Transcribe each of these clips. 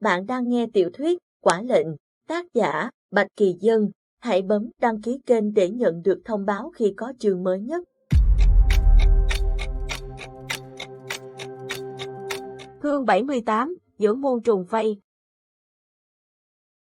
Bạn đang nghe tiểu thuyết Quả lệnh, tác giả Bạch Kỳ Dân. Hãy bấm đăng ký kênh để nhận được thông báo khi có chương mới nhất. Chương 78, Giữa muôn trùng vây.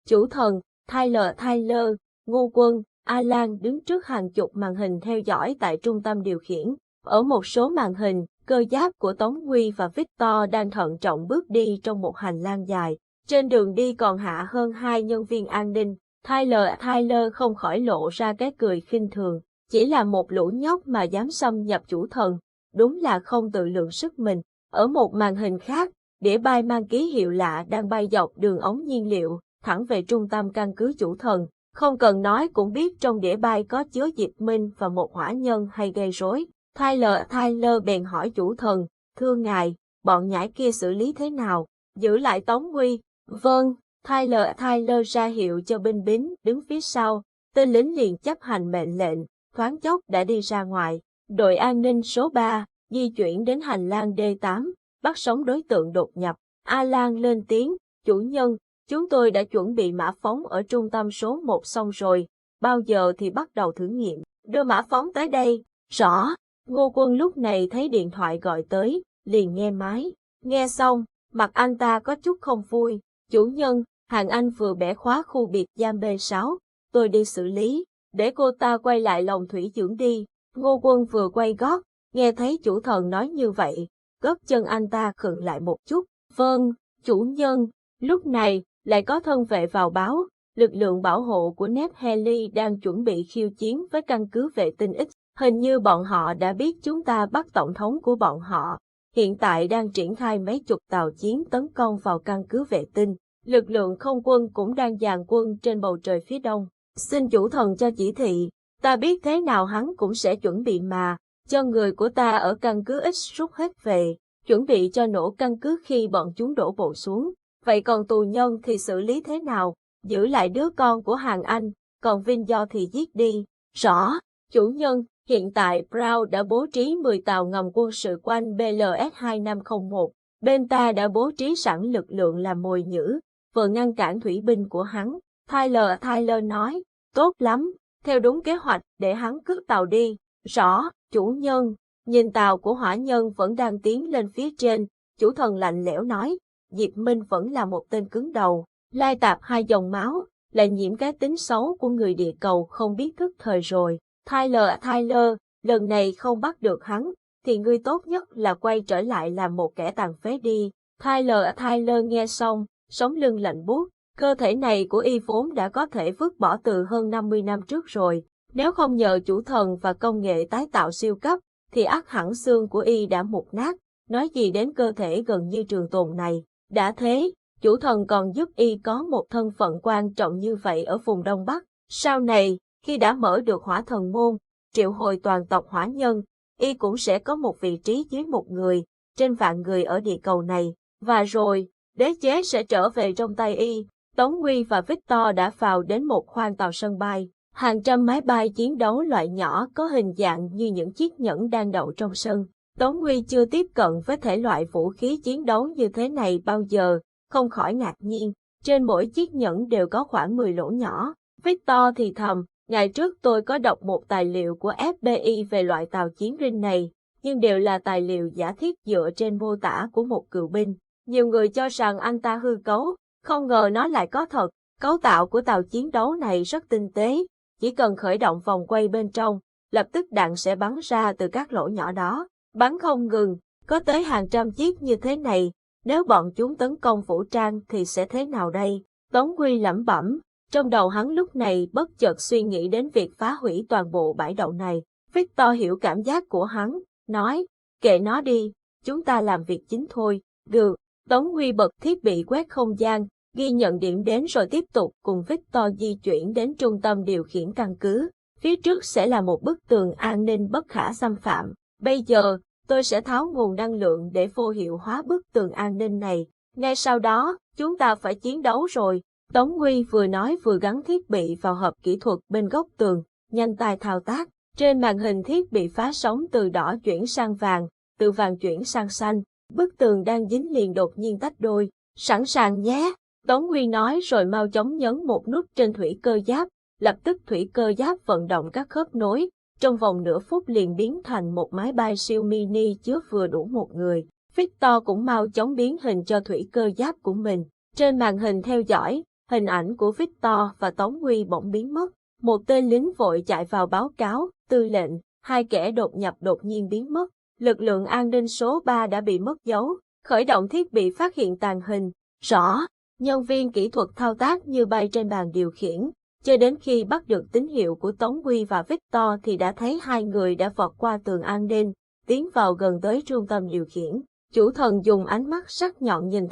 Chủ thần, Tyler, Ngô Quân, Alan đứng trước hàng chục màn hình theo dõi tại trung tâm điều khiển. Ở một số màn hình, cơ giáp của Tống Huy và Victor đang thận trọng bước đi trong một hành lang dài. Trên đường đi còn hạ hơn 2 nhân viên an ninh. Tyler không khỏi lộ ra cái cười khinh thường. Chỉ là một lũ nhóc mà dám xâm nhập chủ thần. Đúng là không tự lượng sức mình. Ở một màn hình khác, đĩa bay mang ký hiệu lạ đang bay dọc đường ống nhiên liệu, thẳng về trung tâm căn cứ chủ thần. Không cần nói cũng biết trong đĩa bay có chứa Diệp Minh và một hỏa nhân hay gây rối. Tyler bèn hỏi chủ thần, thưa ngài, bọn nhãi kia xử lý thế nào? Giữ lại Tống Huy. Vâng, Tyler ra hiệu cho binh lính đứng phía sau. Tên lính liền chấp hành mệnh lệnh, thoáng chốc đã đi ra ngoài. Đội an ninh số 3 di chuyển đến hành lang D8, bắt sống đối tượng đột nhập. Alan lên tiếng, chủ nhân, chúng tôi đã chuẩn bị mã phóng ở trung tâm số 1 xong rồi, bao giờ thì bắt đầu thử nghiệm, đưa mã phóng tới đây. Rõ. Ngô Quân lúc này thấy điện thoại gọi tới, liền nghe máy. Nghe xong, mặt anh ta có chút không vui. Chủ nhân, hàng Anh vừa bẻ khóa khu biệt giam B6, tôi đi xử lý, để cô ta quay lại lồng thủy dưỡng đi. Ngô Quân vừa quay gót, nghe thấy chủ thần nói như vậy, gót chân anh ta khựng lại một chút. Vâng, chủ nhân. Lúc này, lại có thân vệ vào báo, lực lượng bảo hộ của Nepheli đang chuẩn bị khiêu chiến với căn cứ vệ tinh X. Hình như bọn họ đã biết chúng ta bắt tổng thống của bọn họ, hiện tại đang triển khai mấy chục tàu chiến tấn công vào căn cứ vệ tinh. Lực lượng không quân cũng đang dàn quân trên bầu trời phía đông. Xin chủ thần cho chỉ thị, ta biết thế nào hắn cũng sẽ chuẩn bị mà, cho người của ta ở căn cứ X rút hết về, chuẩn bị cho nổ căn cứ khi bọn chúng đổ bộ xuống. Vậy còn tù nhân thì xử lý thế nào? Giữ lại đứa con của hàng Anh, còn Vinh Do thì giết đi. Rõ, chủ nhân. Hiện tại Brown đã bố trí 10 tàu ngầm quân sự quanh BLS-2501, bên ta đã bố trí sẵn lực lượng làm mồi nhử, vừa ngăn cản thủy binh của hắn. Tyler nói, tốt lắm, theo đúng kế hoạch để hắn cướp tàu đi. Rõ, chủ nhân. Nhìn tàu của hỏa nhân vẫn đang tiến lên phía trên, chủ thần lạnh lẽo nói, Diệp Minh vẫn là một tên cứng đầu, lai tạp 2 dòng máu, lại nhiễm cái tính xấu của người địa cầu không biết thức thời rồi. Tyler, lần này không bắt được hắn, thì ngươi tốt nhất là quay trở lại làm một kẻ tàn phế đi. Tyler nghe xong, sống lưng lạnh buốt, cơ thể này của y vốn đã có thể vứt bỏ từ hơn 50 năm trước rồi. Nếu không nhờ chủ thần và công nghệ tái tạo siêu cấp, thì ắt hẳn xương của y đã mục nát, nói gì đến cơ thể gần như trường tồn này. Đã thế, chủ thần còn giúp y có một thân phận quan trọng như vậy ở vùng Đông Bắc. Sau này, khi đã mở được hỏa thần môn, triệu hồi toàn tộc hỏa nhân, y cũng sẽ có một vị trí dưới một người, trên vạn người ở địa cầu này. Và rồi, đế chế sẽ trở về trong tay y. Tống Huy và Victor đã vào đến một khoang tàu sân bay. Hàng trăm máy bay chiến đấu loại nhỏ có hình dạng như những chiếc nhẫn đang đậu trong sân. Tống Huy chưa tiếp cận với thể loại vũ khí chiến đấu như thế này bao giờ, không khỏi ngạc nhiên. Trên mỗi chiếc nhẫn đều có khoảng 10 lỗ nhỏ. Victor thì thầm, ngày trước tôi có đọc một tài liệu của FBI về loại tàu chiến binh này, nhưng đều là tài liệu giả thiết dựa trên mô tả của một cựu binh. Nhiều người cho rằng anh ta hư cấu, không ngờ nó lại có thật. Cấu tạo của tàu chiến đấu này rất tinh tế, chỉ cần khởi động vòng quay bên trong, lập tức đạn sẽ bắn ra từ các lỗ nhỏ đó, bắn không ngừng, có tới hàng trăm chiếc như thế này, nếu bọn chúng tấn công vũ trang thì sẽ thế nào đây? Tống Huy lẩm bẩm. Trong đầu hắn lúc này bất chợt suy nghĩ đến việc phá hủy toàn bộ bãi đậu này. Victor hiểu cảm giác của hắn, nói, kệ nó đi, chúng ta làm việc chính thôi. Được, Tống Huy bật thiết bị quét không gian, ghi nhận điểm đến rồi tiếp tục cùng Victor di chuyển đến trung tâm điều khiển căn cứ. Phía trước sẽ là một bức tường an ninh bất khả xâm phạm. Bây giờ, tôi sẽ tháo nguồn năng lượng để vô hiệu hóa bức tường an ninh này. Ngay sau đó, chúng ta phải chiến đấu rồi. Tống Huy vừa nói vừa gắn thiết bị vào hộp kỹ thuật bên góc tường, nhanh tay thao tác. Trên màn hình thiết bị phá sóng từ đỏ chuyển sang vàng, từ vàng chuyển sang xanh. Bức tường đang dính liền đột nhiên tách đôi. Sẵn sàng nhé, Tống Huy nói rồi mau chóng nhấn một nút trên thủy cơ giáp, lập tức thủy cơ giáp vận động các khớp nối, trong vòng nửa phút liền biến thành một máy bay siêu mini chứa vừa đủ một người. Victor cũng mau chóng biến hình cho thủy cơ giáp của mình. Trên màn hình theo dõi, hình ảnh của Victor và Tống Huy bỗng biến mất. Một tên lính vội chạy vào báo cáo, tư lệnh, hai kẻ đột nhập đột nhiên biến mất. Lực lượng an ninh số 3 đã bị mất dấu, khởi động thiết bị phát hiện tàng hình. Rõ, nhân viên kỹ thuật thao tác như bay trên bàn điều khiển. Cho đến khi bắt được tín hiệu của Tống Huy và Victor thì đã thấy hai người đã vọt qua tường an ninh, tiến vào gần tới trung tâm điều khiển. Chủ thần dùng ánh mắt sắc nhọn nhìn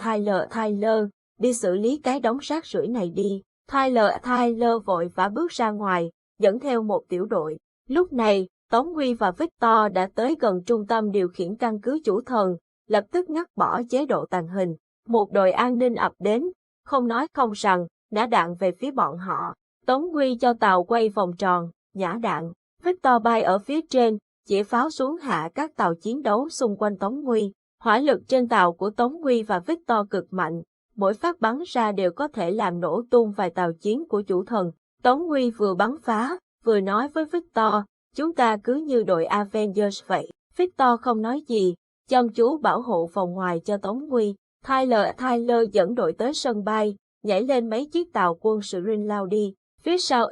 Tyler, đi xử lý cái đống rác rưởi này đi. Tyler vội vã bước ra ngoài, dẫn theo một tiểu đội. Lúc này, Tống Huy và Victor đã tới gần trung tâm điều khiển căn cứ chủ thần, lập tức ngắt bỏ chế độ tàng hình. Một đội an ninh ập đến, không nói không rằng, nã đạn về phía bọn họ. Tống Huy cho tàu quay vòng tròn, nhả đạn. Victor bay ở phía trên, chĩa pháo xuống hạ các tàu chiến đấu xung quanh Tống Huy. Hỏa lực trên tàu của Tống Huy và Victor cực mạnh, mỗi phát bắn ra đều có thể làm nổ tung vài tàu chiến của chủ thần. Tống Huy vừa bắn phá, vừa nói với Victor, chúng ta cứ như đội Avengers vậy. Victor không nói gì, chăm chú bảo hộ vòng ngoài cho Tống Huy. Tyler dẫn đội tới sân bay, nhảy lên mấy chiếc tàu quân sự Rin lao đi. Phía sau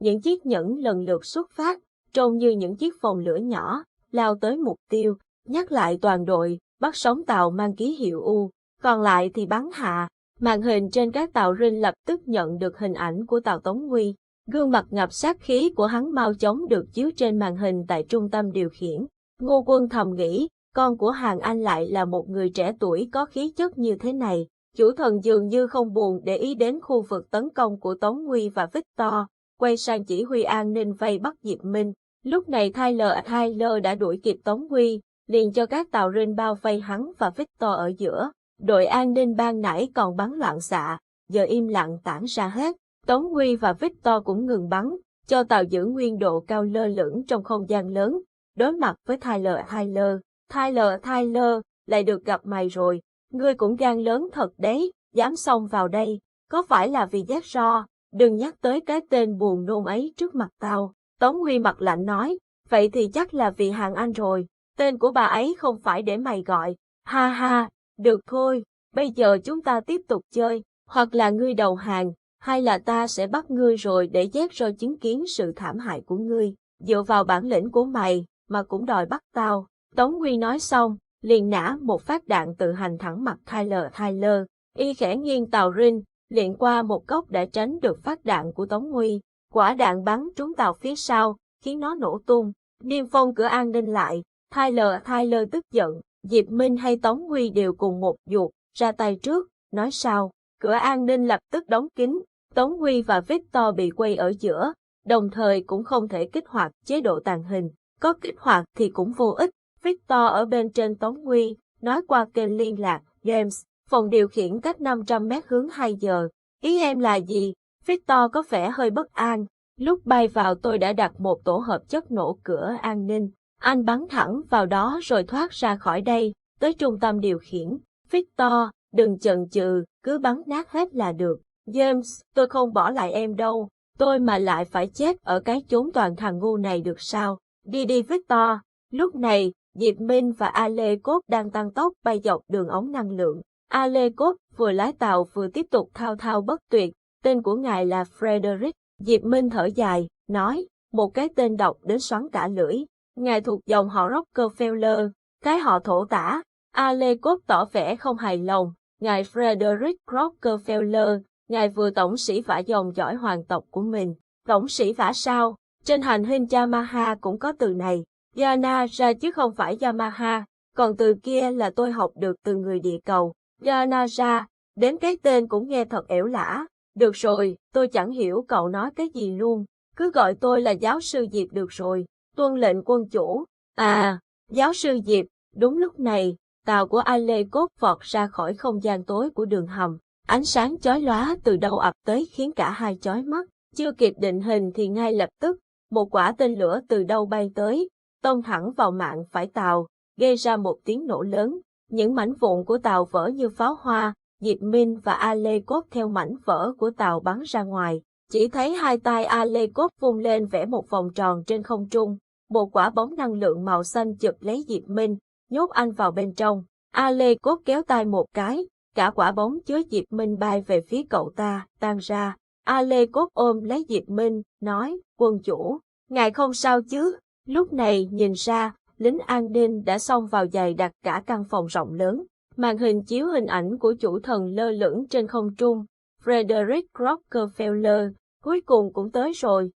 những chiếc nhẫn lần lượt xuất phát, trông như những chiếc phồng lửa nhỏ, lao tới mục tiêu. Nhắc lại toàn đội, bắt sống tàu mang ký hiệu U, còn lại thì bắn hạ. Màn hình trên các tàu Rin lập tức nhận được hình ảnh của tàu Tống Huy. Gương mặt ngập sát khí của hắn mau chóng được chiếu trên màn hình tại trung tâm điều khiển. Ngô Quân thầm nghĩ, con của Hàn Anh lại là một người trẻ tuổi có khí chất như thế này. Chủ thần dường như không buồn để ý đến khu vực tấn công của Tống Huy và Victor, quay sang chỉ huy an ninh vây bắt Diệp Minh. Lúc này Tyler đã đuổi kịp Tống Huy, liền cho các tàu Rin bao vây hắn và Victor ở giữa. Đội an ninh ban nãy còn bắn loạn xạ, giờ im lặng tản ra hết. Tống Huy và Victor cũng ngừng bắn, cho tàu giữ nguyên độ cao lơ lửng trong không gian lớn. Đối mặt với Tyler, lại được gặp mày rồi. Ngươi cũng gan lớn thật đấy, dám xông vào đây, có phải là vì ghét ro, đừng nhắc tới cái tên buồn nôn ấy trước mặt tao. Tống Huy mặt lạnh nói, vậy thì chắc là vì Hàn Anh rồi, tên của bà ấy không phải để mày gọi. Ha ha, được thôi, bây giờ chúng ta tiếp tục chơi, hoặc là ngươi đầu hàng, hay là ta sẽ bắt ngươi rồi để ghét ro chứng kiến sự thảm hại của ngươi, dựa vào bản lĩnh của mày mà cũng đòi bắt tao. Tống Huy nói xong, liền nã một phát đạn tự hành thẳng mặt Tyler. Y khẽ nghiêng tàu Rin, liền qua một góc để tránh được phát đạn của Tống Huy. Quả đạn bắn trúng tàu phía sau, khiến nó nổ tung. Niêm phong cửa an ninh lại. Tyler tức giận, Diệp Minh hay Tống Huy đều cùng một ruột, ra tay trước, nói sao. Cửa an ninh lập tức đóng kín. Tống Huy và Victor bị quay ở giữa, đồng thời cũng không thể kích hoạt chế độ tàng hình. Có kích hoạt thì cũng vô ích. Victor ở bên trên Tống Huy, nói qua kênh liên lạc, James, phòng điều khiển cách 500 mét hướng 2 giờ. Ý em là gì? Victor có vẻ hơi bất an. Lúc bay vào tôi đã đặt một tổ hợp chất nổ cửa an ninh. Anh bắn thẳng vào đó rồi thoát ra khỏi đây, tới trung tâm điều khiển. Victor, đừng chần chừ, cứ bắn nát hết là được. James, tôi không bỏ lại em đâu. Tôi mà lại phải chết ở cái chốn toàn thằng ngu này được sao? Đi Victor. Lúc này, Diệp Minh và Alekov đang tăng tốc bay dọc đường ống năng lượng. Alekov vừa lái tàu vừa tiếp tục thao thao bất tuyệt, tên của ngài là Frederick. Diệp Minh thở dài, nói, một cái tên độc đến xoắn cả lưỡi. Ngài thuộc dòng họ Rockefeller, cái họ thổ tả. Alekov tỏ vẻ không hài lòng, ngài Frederick Rockefeller, ngài vừa tổng sĩ vả dòng dõi hoàng tộc của mình. Tổng sĩ vả sao? Trên hành hình Yamaha cũng có từ này. Yanara chứ không phải Yamaha, còn từ kia là tôi học được từ người địa cầu. Yanara, đến cái tên cũng nghe thật ẻo lả. Được rồi, tôi chẳng hiểu cậu nói cái gì luôn, cứ gọi tôi là giáo sư Diệp được rồi. Tuân lệnh quân chủ. À, giáo sư Diệp. Đúng lúc này, tàu của Alekov vọt ra khỏi không gian tối của đường hầm. Ánh sáng chói lóa từ đâu ập tới khiến cả hai chói mắt. Chưa kịp định hình thì ngay lập tức, một quả tên lửa từ đâu bay tới, tông thẳng vào mạn phải tàu, gây ra một tiếng nổ lớn. Những mảnh vụn của tàu vỡ như pháo hoa, Diệp Minh và Alekov theo mảnh vỡ của tàu bắn ra ngoài. Chỉ thấy hai tay Alekov vung lên vẽ một vòng tròn trên không trung. Một quả bóng năng lượng màu xanh chụp lấy Diệp Minh, nhốt anh vào bên trong. Alekov kéo tay một cái, cả quả bóng chứa Diệp Minh bay về phía cậu ta, tan ra. Alekov ôm lấy Diệp Minh, nói, quân chủ, ngài không sao chứ? Lúc này nhìn ra, lính an ninh đã xông vào dày đặc cả căn phòng rộng lớn. Màn hình chiếu hình ảnh của chủ thần lơ lửng trên không trung. Frederick Rockefeller, cuối cùng cũng tới rồi.